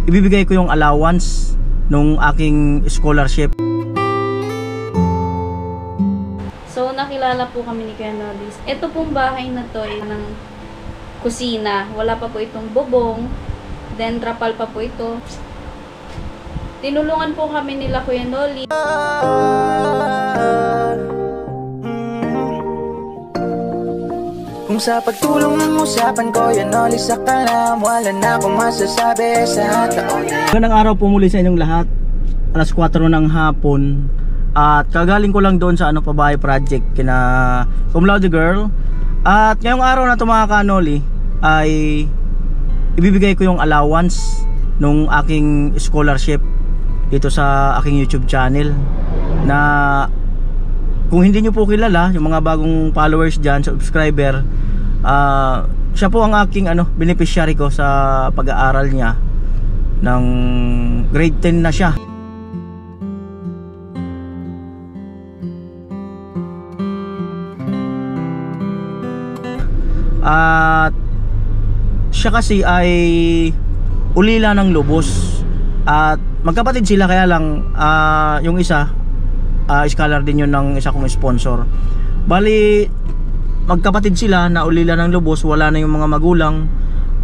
ibibigay ko yung allowance nung aking scholarship. So, nakilala po kami ni Kuya Nollis. Ito pong bahay na to ay ng kusina. Wala pa po itong bubong. Then, trapal pa po ito. Tinulungan po kami nila Kuya Nollis. Kung sa pagtulong ng usapan ko, yan Nollis sa kalam, wala na akong masasabi sa taon. Magandang araw po muli sa inyong lahat. Alas 4 ng hapon. At kagaling ko lang doon sa pabahay project kina Cum Laude Girl. At ngayong araw na ito mga kanoli ay ibibigay ko yung allowance nung aking scholarship dito sa aking YouTube channel. Na kung hindi nyo po kilala, yung mga bagong followers dyan, subscriber, siya po ang aking beneficiary ko sa pag-aaral niya ng grade 10 na siya. At siya kasi ay ulila ng lubos. At magkapatid sila, kaya lang yung isa scholar din yun ng isa kong sponsor. Bali magkapatid sila na ulila ng lubos, wala na yung mga magulang.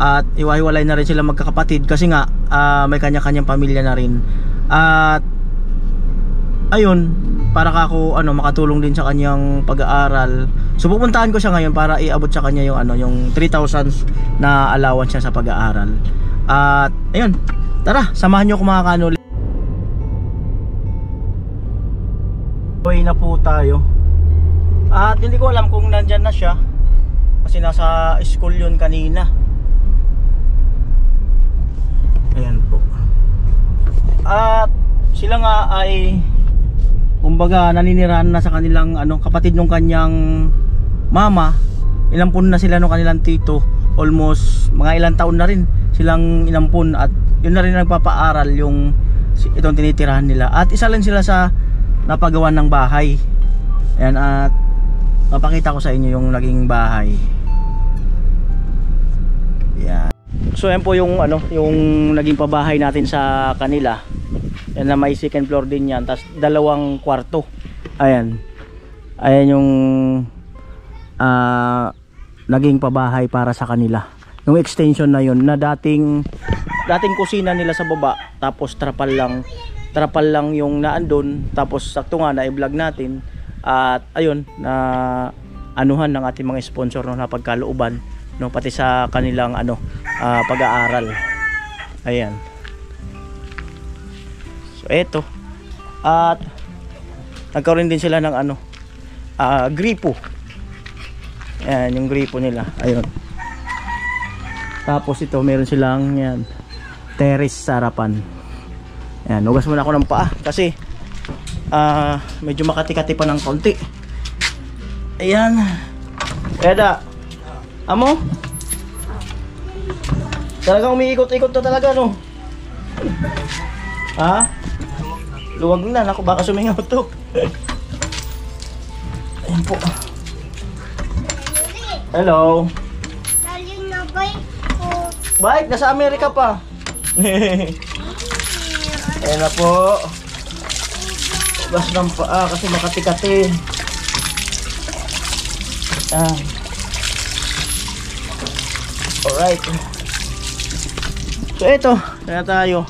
At iwahiwalay na rin sila magkakapatid kasi nga may kanya-kanyang pamilya na rin. At ayun, para ako makatulong din sa kanyang pag-aaral. So pupuntahan ko siya ngayon para iabot sa kanya yung 3,000 na allowance niya sa pag-aaral. At ayun, tara, samahan niyo ako mga kanoli. Uwi na po tayo. At hindi ko alam kung nandyan na siya kasi nasa school yun kanina. Ayan po. At sila nga ay kumbaga naninirahan na sa kanilang kapatid nung kanyang mama. Inampun na sila nung kanilang tito. Almost mga ilang taon na rin silang inampun. At yun na rin nagpapaaral yung itong tinitirahan nila. At isa lang sila sa napagawan ng bahay. Ayan, at papakita ko sa inyo yung naging bahay. Ayan. So ayan po yung yung naging pabahay natin sa kanila. Yan na, may second floor din yan. Tapos 2 kwarto. Ayan. Ayan yung naging pabahay para sa kanila. Yung extension na yun na dating kusina nila sa baba. Tapos trapal lang yung naandun. Tapos sakto nga na i-vlog natin. At ayun, na anuhan ng ating mga sponsor na pagkalooban, pati sa kanilang pag-aaral. Ayan. So eto. At nagkaroon din sila ng gripo. Ayan yung gripo nila. Ayun. Tapos ito meron silang terrace sa harapan. Ayan, hugas muna ako ng paa kasi medyo makati-kati pa ng konti. Ayan. Eda, amo? Talagang umiikot-ikot na talaga, no? Ha? Luwag na, naku, baka sumingaw to. Ayan po. Hello. Bike, nasa Amerika pa. Ayan na po. Ugas ng paa kasi makati-kati. Alright. So ito, na tayo.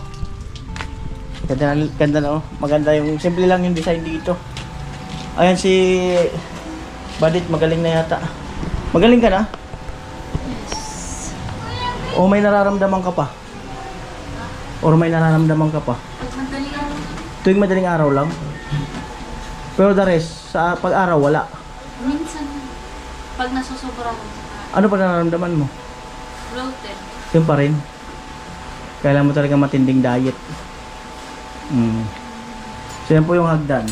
Ganda na, maganda yung simple lang yung design dito. Ayan si Badit, magaling na yata. Magaling ka na? Yes. O may nararamdaman ka pa? Or may nararamdaman ka pa? Tuwing madaling araw lang? Pero the rest, sa pag-araw wala? Minsan, pag nasusobra ko. Ano pa nararamdaman mo? Bloated. Yun pa rin. Kailangan mo talaga matinding diet. So yan po yung hagdan.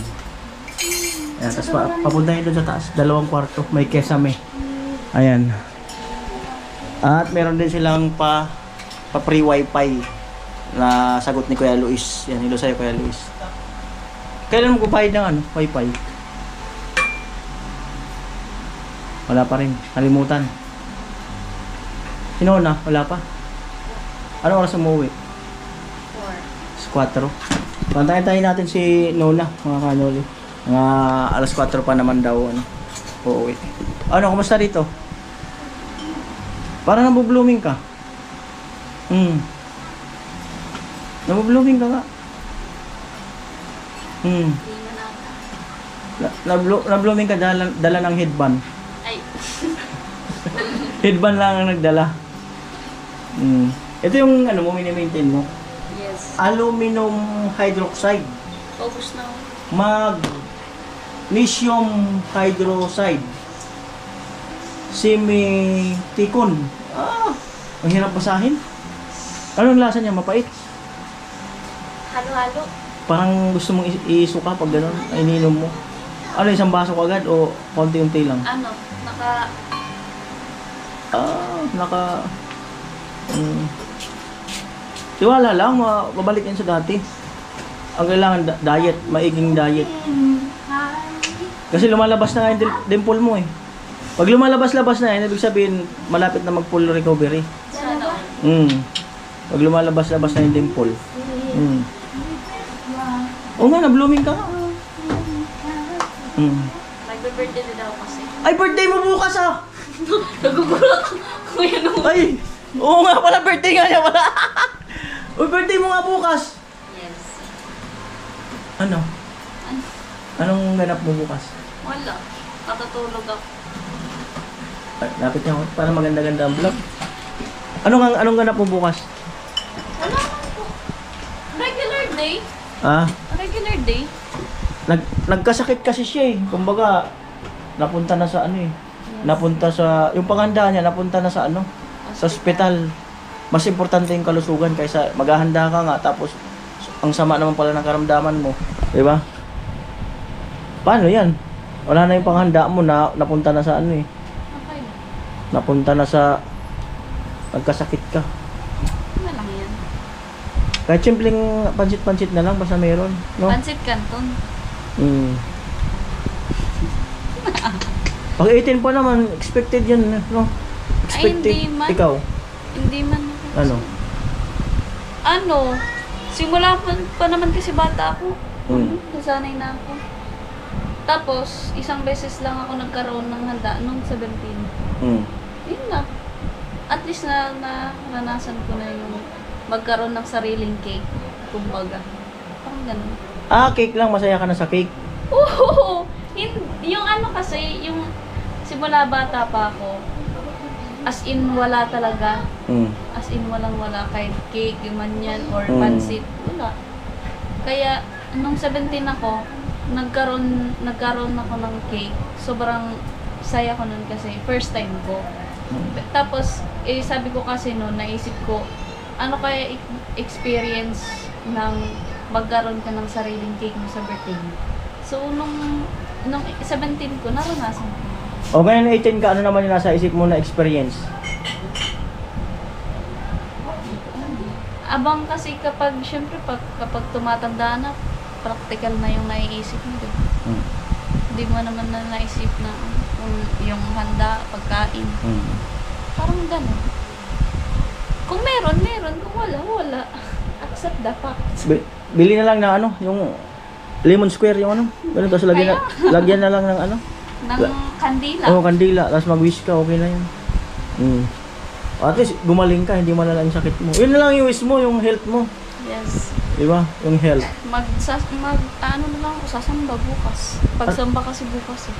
Ayan, tapos papunta nyo doon sa taas, 2 kwarto, may kesame. Ayan. At meron din silang pa free wifi na sagot ni Kuya Luis. Yan, hilo sa'yo Kuya Luis. Kailan mo kupahid ng wifi? Wala pa rin, kalimutan. Sino na? Wala pa? Anong oras umuwi? 4. Pantayin natin si Nona, mga kanoli. Mga alas 4 pa naman daw, ano. Uuwi. Ano, kumusta dito? Parang nabublooming ka. Nabublooming ka nga. Nablooming ka, dala ng headband. Ay. Headband lang ang nagdala. Ito yung ano mo, mini-maintain mo. Yes. Aluminum hydroxide. Focus na. Magnesium hydroxide. Semi-tikon. Ang hirap basahin. Anong lasa niya? Mapait? Halo-halo. Parang gusto mong isuka pag gano'n, ay ininom mo. Ano, isang baso ka agad o konti-unti lang? Ano, Tiwala lang, mabalik yan sa dati. Ang kailangan, diet, maiging diet. Kasi lumalabas na nga yung dimple mo eh. Pag lumalabas-labas na yan, ibig sabihin, malapit na mag-full recovery. Sana. Pag lumalabas-labas na yung dimple. Oo nga, na-blooming ka. Magbe-birthday na daw kasi. Ay, birthday mo bukas ah! Nagugulat ako. Kuya nung... Ay! Oo nga pala, birthday nga niya pala. Uy, birthday mo nga bukas. Yes. Ano? Anong ganap mo bukas? Wala. Katutulog ako. Ay, lapit niya ako. Para maganda-ganda ang vlog. Anong ganap mo bukas? Wala naman po. Regular day. Regular day. Nagkasakit kasi siya eh. Kumbaga, napunta na sa ano eh. Napunta sa, yung panghanda niya, napunta na sa ano? Sa ospital. Mas importante yung kalusugan kaysa maghahanda ka nga tapos ang sama naman pala ng karamdaman mo. Diba? Paano yan? Wala na yung panghanda mo na napunta na sa ano eh. Okay. Napunta na sa nagkasakit ka. Ano lang yan? Kahit simpleng pansit-pansit na lang basta meron, no? Pansit Canton. Pag 18 pa naman, expected yan, no? Expected. Ay, hindi man. Ikaw? Hindi man. Ano? Simula pa naman kasi bata ako. Nasanay na ako. Tapos, isang beses lang ako nagkaroon ng handa nung 17. Yun na. At least naranasan ko na yung magkaroon ng sariling cake. Kumbaga. Parang ganun. Cake lang. Masaya ka na sa cake. Oo! Yung ano kasi, yung simula bata pa ako, as in wala talaga. As in walang-wala. Kahit cake, man yan, or pansit, wala. Kaya, nung 17 ako, nagkaroon ako ng cake. Sobrang saya ko nun kasi first time ko. Tapos, sabi ko kasi noon, naisip ko, ano kaya experience ng magkaroon ka ng sariling cake mo sa birthday mo. So, nung 17 ko, naranasan ko. O ngayon 18 ka, ano naman yung nasa isip mo na experience? Abang kasi syempre kapag tumatanda na, practical na yung naiisip mo. Hindi mo naman na naisip na yung handa, pagkain. Parang gano'n. Kung meron. Kung wala. Accept the facts. Bili na lang na ano, yung lemon square yung ano. Ganun, tapos lagyan na lang ng ano. Ng kandila. Oo, kandila. Tapos mag-wish ka, okay na yun. At least, gumaling ka, hindi malala yung sakit mo. Yun na lang yung wish mo, yung health mo. Yes. Diba? Yung health. Ano na lang ako, sasamba bukas. Pagsamba kasi bukas eh.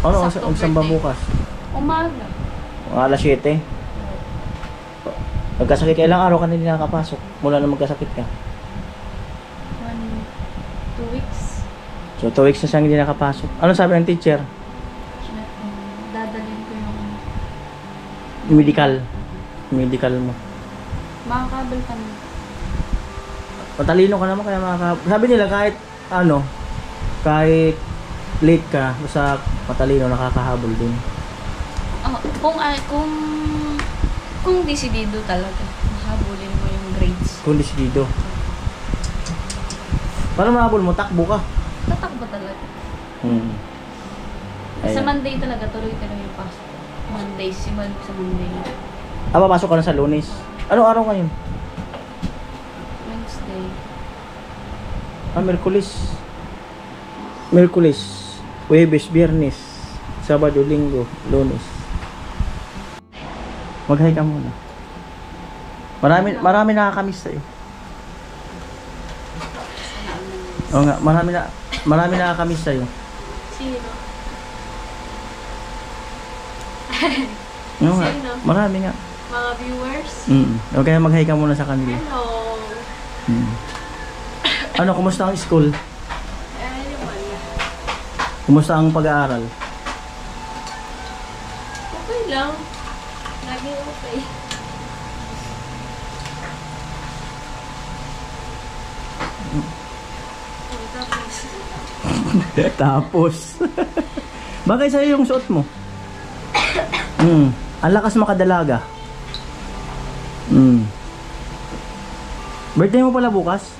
Ano ang Sakto samba birthday. bukas? Umaga. Alas 7. Nagkasakit ka, ilang araw ka na hindi nakakapasok mula na magkasakit ka? 2 weeks. So 2 weeks na siyang hindi nakapasok. Ano sabi ng teacher? Dadalhin ko yung Medical mo. makakabal ka na. Matalino ka naman kaya sabi nila kahit late ka, basta matalino, nakakahabol din. Kung desidido talaga, mahabulin mo yung grades. Kung desidido. Para mahabol mo, takbo ka. Tatakbo talaga. Sa Monday talaga, tuloy-tuloy yung pasok. Monday, simula sa Monday. Papasok ka na sa Lunes. Ano araw ngayon? Wednesday. Merkulis. Merkulis, Huwebes, Biyernes, Sabado, Linggo, Lunes. Mag-hi ka muna. Marami nakakamiss sa'yo. Oo nga, marami nakakamiss sa'yo. Sino? Oo nga, Sino? marami nga. Mga viewers? O kaya mag-hi ka muna sa kanila. Hello. Ano, kumusta ang school? Naman. Kumusta ang pag-aaral? Okay lang. Laging okay. Tapos. Bagay sa'yo yung suot mo. Ang lakas makadalaga. Birthday mo pala bukas?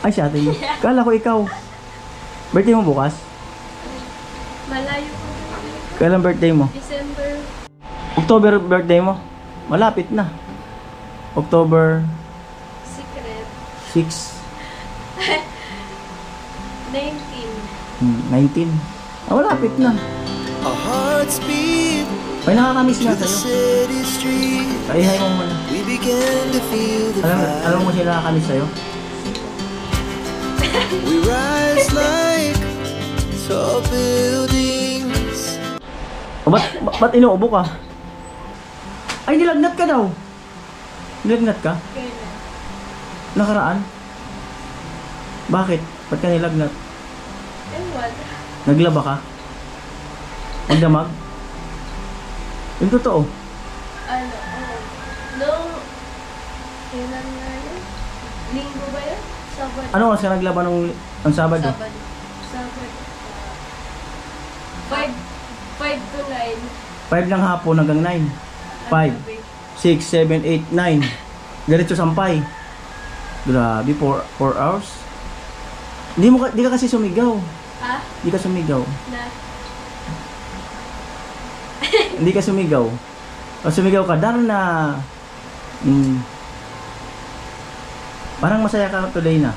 Ay, si ate mo. Kala ko ikaw. Birthday mo bukas? Malayo ko. Kailan birthday mo? December. October birthday mo? Malapit na. October Secret. 6. 19. 19. Malapit na. Our hearts beat May nakakamiss to nga the sa'yo. city street. Ay, hi mo muna. We began to feel the Alam mo sila nakakamiss sa'yo? We rise like tall buildings. O, ba't inuubo ka? Ay, nilagnat ka daw. Nilagnat ka? Kailan? Nakaraan? Bakit? Ba't ka nilagnat? Ewan. Naglaba ka? Magdamag? Yung totoo. Ano? Nung... Kailan nga yun? Linggo ba yun? Sabado. Ano oras ka naglaba nung Sabado? Sabado. Sabado. 5 to 9. 5 ng hapon hanggang 9. 5, 6, 7, 8, 9. Diretso sampay. Grabe, 4 hours. Di ka kasi sumigaw. Ha? Di ka sumigaw. Na? Hindi ka sumigaw. Pag sumigaw ka, Darna. Parang masaya ka today na.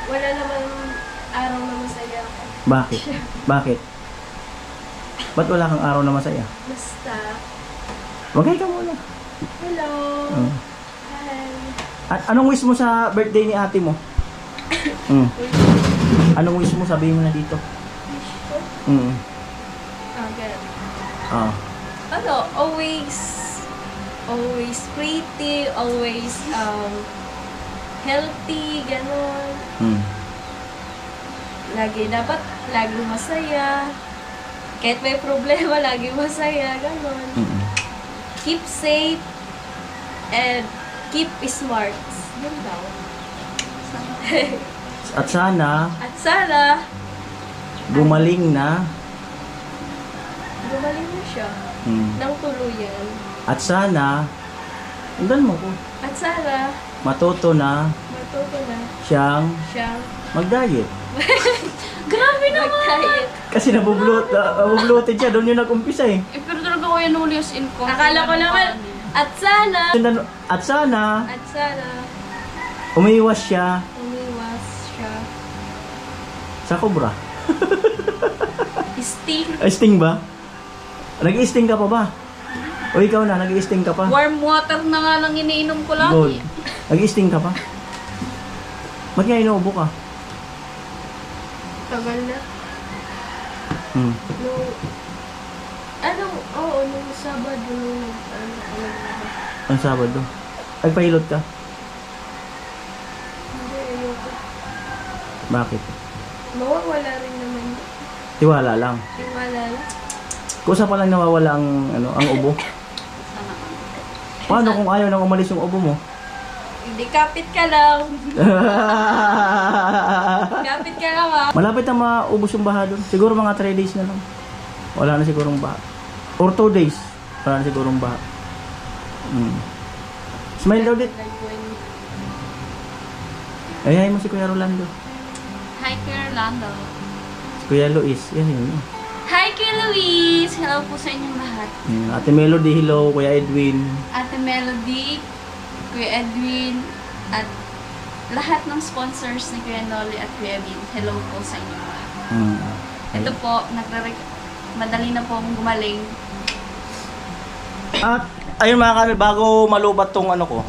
Wala naman araw na masaya ako. Bakit? Bakit? Ba't wala kang araw na masaya? Basta. Magay ka muna. Hello. Mm. Hi. At anong wish mo sa birthday ni ate mo? Anong wish mo? Sabihin mo na dito. Wish ko? Okay. Ano, always pretty, always healthy, ganon. Dapat lagi masaya. Kahit may problema, lagi masaya, ganon. Keep safe and keep smart. Yun daw. At sana, gumaling na. Gumaling na siya. Nang tuluyan. At sana, undan mo ko. At sana, Matuto na matuto na siyang siyang mag-diet. grabe naman! Mag-diet. Kasi nabubloated siya. Doon yung nag-umpisa eh. Pero talaga ko yan ulius in ko. Akala ko naman, at sana, At sana, umiwas siya siya. sa cobra. Sting. Ay, sting ba? Nag-i-sting ka pa ba? O ikaw na, nag-i-sting ka pa? Warm water na nga lang iniinom ko Gold. lagi. Nag-i-sting ka pa? Ba't nga inuubo ka? Tagal na. Nung Sabado, Ang Sabado. Nagpahilot ka? hindi, ayoko. Bakit? Mawawala rin naman. Tiwala lang. Wala lang. Kusa pa lang nawawala ang ubo. Paano kung ayaw nang umalis yung ubo mo? Hindi, kapit ka lang. Kapit ka lang ha. Malapit na maubos yung baha doon. Siguro mga 3 days na lang. Wala na sigurong baha. Or 2 days. Wala na sigurong baha. Smile daw dit. Ayahay mo si Kuya Rolando. Hi, Kuya Orlando. Si Kuya Luis. Yan yun. Hi, Kuya Luis! Hello po sa inyong lahat. Ate Melody, hello. Kuya Edwin. Ate Melody, Kuya Edwin, At lahat ng sponsors ni Kuya Noli at Kuya Vin, hello po sa inyo lahat. Ito po, madali na po akong gumaling. At ayun mga kami, bago malubat tong ano ko,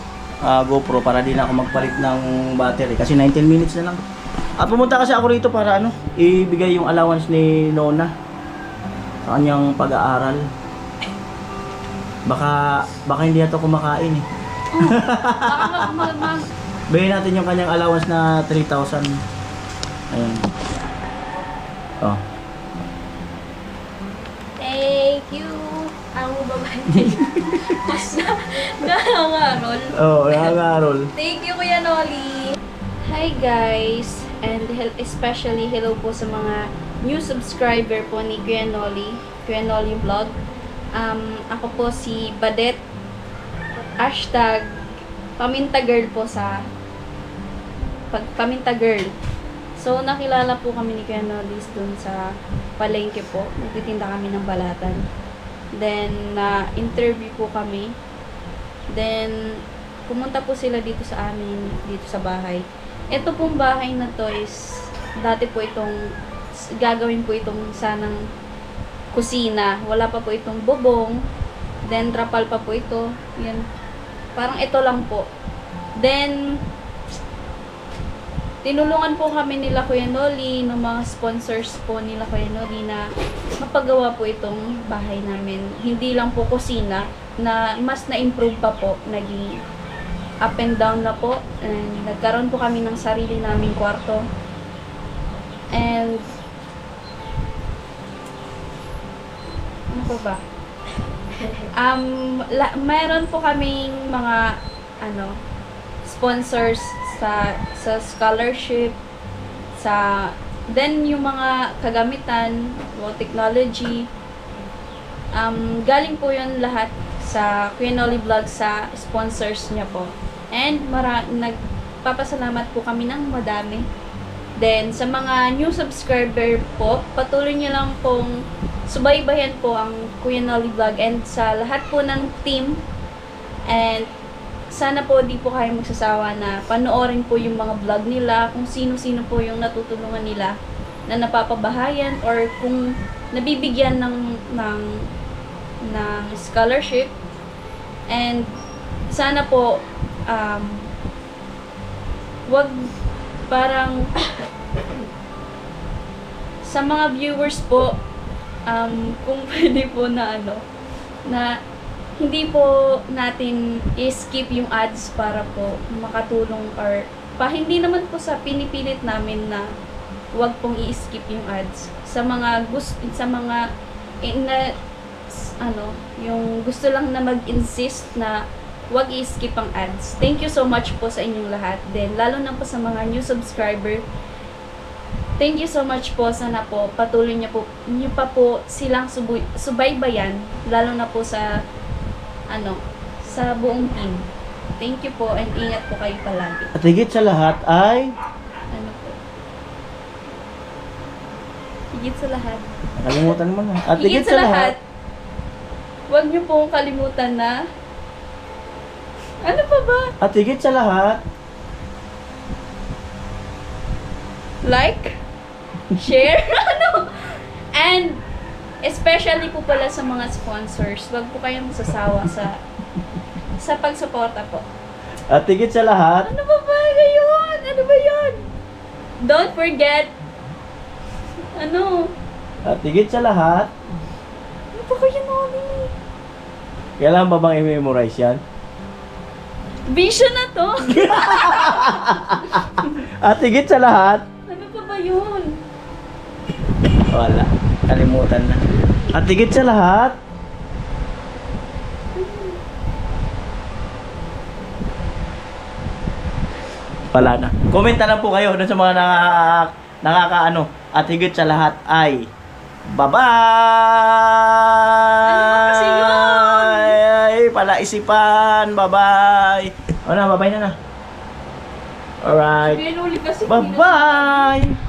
GoPro, para di na ako magpalit ng battery kasi 19 minutes na lang. At pumunta kasi ako rito para ibigay yung allowance ni Nona sa kanyang pag-aaral. Baka hindi na ito kumakain eh. Baka Bigyan natin yung kanyang allowance na 3,000. Ayun. Oh. Thank you. Ang babae. Basta, nangangarol. Oh, nangangarol. Thank you, Kuya Noli. Hi guys, and especially hello po sa mga new subscriber po ni Kuya Noli Vlog. Ako po si Badet, #PamintaGirl po sa PamintaGirl. So, nakilala po kami ni Kuya Noli dun sa palengke po. Nagtitinda kami ng balatan. Then, interview po kami. Then, pumunta po sila dito sa amin, dito sa bahay. Ito pong bahay na to is, dati po itong, gagawin po itong sanang kusina. Wala pa po itong bubong. Then, trapal pa po ito. Yan. Parang ito lang po. Then, tinulungan po kami nila Kuya Noli, ng mga sponsors po nila Kuya Noli na mapagawa po itong bahay namin. Hindi lang po kusina, na mas na-improve pa po. Naging up and down na po. And nagkaroon po kami ng sarili naming kwarto. And ano po ba? Mayroon po kaming mga sponsors sa scholarship, then yung mga kagamitan, technology, galing po yun lahat sa Kuya Noli Vlog, sa sponsors niya po. And nagpapasalamat po kami ng madami. Then sa mga new subscriber po, patuloy niyo lang pong subaybayan po ang Kuya Noli Vlog and sa lahat po ng team. And sana po di po kayo magsasawa na panoorin po yung mga vlog nila, kung sino-sino po yung natutulungan nila na napapabahayan or kung nabibigyan ng scholarship. And sana po wag parang sa mga viewers po, kung pwede po na na hindi po natin i-skip yung ads para po makatulong or hindi naman po sa pinipilit namin na wag pong i-skip yung ads. Sa mga yung gusto lang na mag-insist na wag i-skip ang ads. Thank you so much po sa inyong lahat. Then lalo na po sa mga new subscriber, thank you so much po. Sana po patuloy niyo pa po silang subaybayan, lalo na po sa sa buong team. Thank you po and ingat po kayo palagi. At higit sa lahat ay higit sa lahat. Nakalimutan mo na. At higit sa lahat, huwag niyo pong kalimutan na ano pa ba? At higit sa lahat, like, share, and especially po pala sa mga sponsors, wag po kayong masasawa sa pagsuporta po. At higit sa lahat, ano ba yun? Ano ba yun? Don't forget, at higit sa lahat, ano pa kayo Noli? kailangan ba bang i-memorize yan? Vision na to. At higit sa lahat, Ano pa ba yun? wala. Kalimutan na. At higit sa lahat, wala na. Comment na lang po kayo dun sa mga nakakaano. At higit sa lahat ay bye-bye! Ano ba kasi yun? Ay, palaisipan. Bye-bye! O na, bye-bye na. Alright. Kuya Noli kasi Bye-bye!